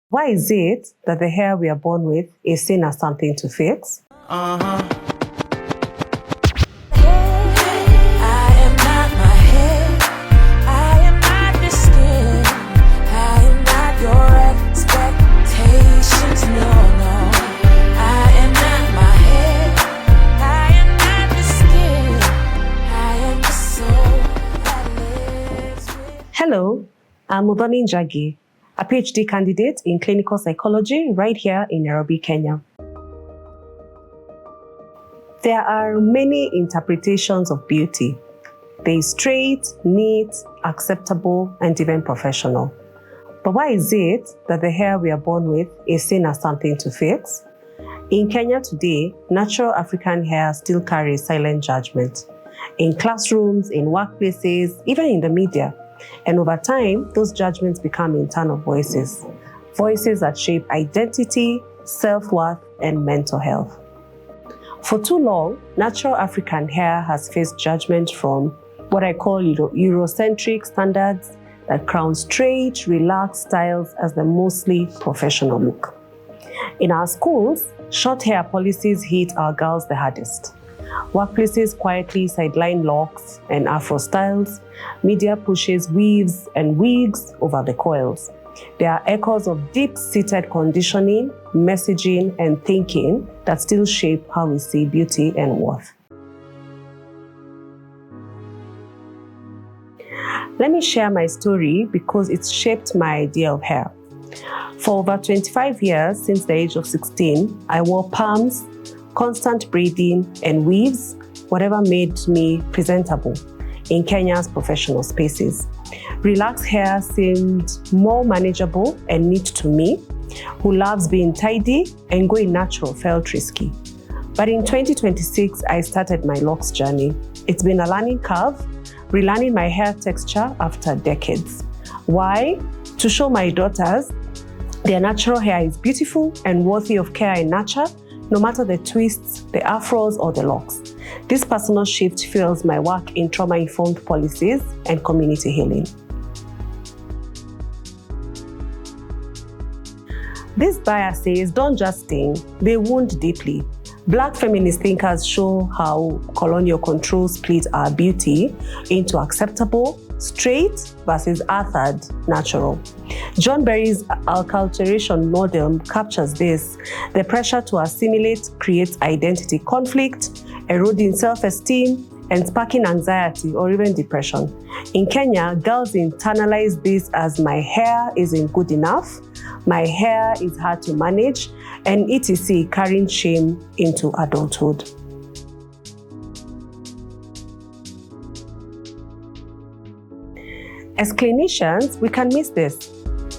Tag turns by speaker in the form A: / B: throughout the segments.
A: Why is it that the hair we are born with is seen as something to fix? Hello, I'm Muthoni Njagi, a PhD candidate in clinical psychology right here in Nairobi, Kenya. There are many interpretations of beauty. There is straight, neat, acceptable, and even professional. But why is it that the hair we are born with is seen as something to fix? In Kenya today, natural African hair still carries silent judgment. In classrooms, in workplaces, even in the media. And over time, those judgments become internal voices. Voices that shape identity, self-worth, and mental health. For too long, natural African hair has faced judgment from what I call Eurocentric standards that crown straight, relaxed styles as the mostly professional look. In our schools, short hair policies hit our girls the hardest. Workplaces quietly sideline locks and afro styles. Media pushes weaves and wigs over the coils. There are echoes of deep-seated conditioning, messaging, and thinking that still shape how we see beauty and worth. Let me share my story because it's shaped my idea of hair. For over 25 years, since the age of 16, I wore perms, constant braiding, and weaves, whatever made me presentable in Kenya's professional spaces. Relaxed hair seemed more manageable and neat to me, who loves being tidy, and going natural felt risky. But in 2026, I started my locks journey. It's been a learning curve, relearning my hair texture after decades. Why? To show my daughters their natural hair is beautiful and worthy of care and nurture, no matter the twists, the afros, or the locks. This personal shift fuels my work in trauma-informed policies and community healing. These biases don't just sting, they wound deeply. Black feminist thinkers show how colonial control split our beauty into acceptable, straight versus authored, natural. John Berry's acculturation model captures this. The pressure to assimilate creates identity conflict, eroding self-esteem, and sparking anxiety or even depression. In Kenya, girls internalize this as my hair isn't good enough, my hair is hard to manage, and etc., carrying shame into adulthood. As clinicians, we can miss this.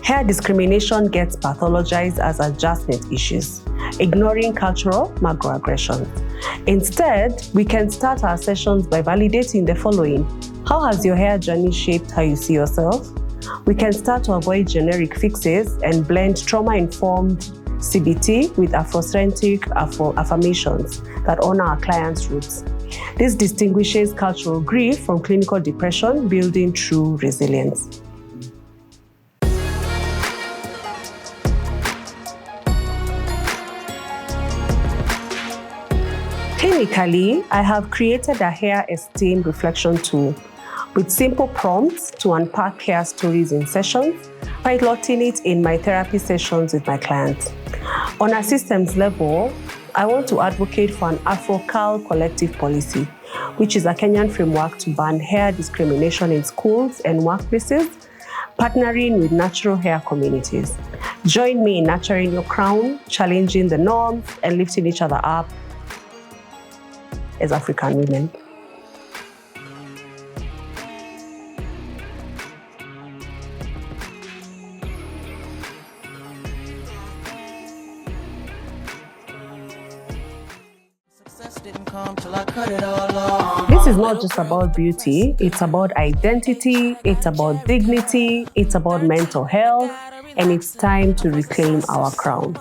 A: Hair discrimination gets pathologized as adjustment issues, ignoring cultural microaggressions. Instead, we can start our sessions by validating the following. How has your hair journey shaped how you see yourself? We can start to avoid generic fixes and blend trauma-informed CBT with Afrocentric affirmations that honor our clients' roots. This distinguishes cultural grief from clinical depression, building true resilience. Clinically, I have created a hair esteem reflection tool with simple prompts to unpack hair stories in sessions, piloting it in my therapy sessions with my clients. On a systems level, I want to advocate for an Afro-Cal collective policy, which is a Kenyan framework to ban hair discrimination in schools and workplaces, partnering with natural hair communities. Join me in nurturing your crown, challenging the norms, and lifting each other up as African women. This is not just about beauty, it's about identity, it's about dignity, it's about mental health, and it's time to reclaim our crown.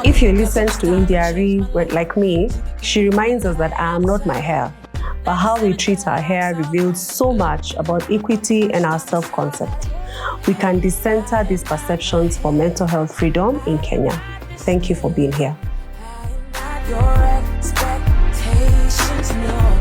A: If If you listen to Indiari, like me, she reminds us that I am not my hair, but how we treat our hair reveals so much about equity and our self-concept. We can decenter these perceptions for mental health freedom in Kenya. Thank you for being here.
B: Your expectations, no.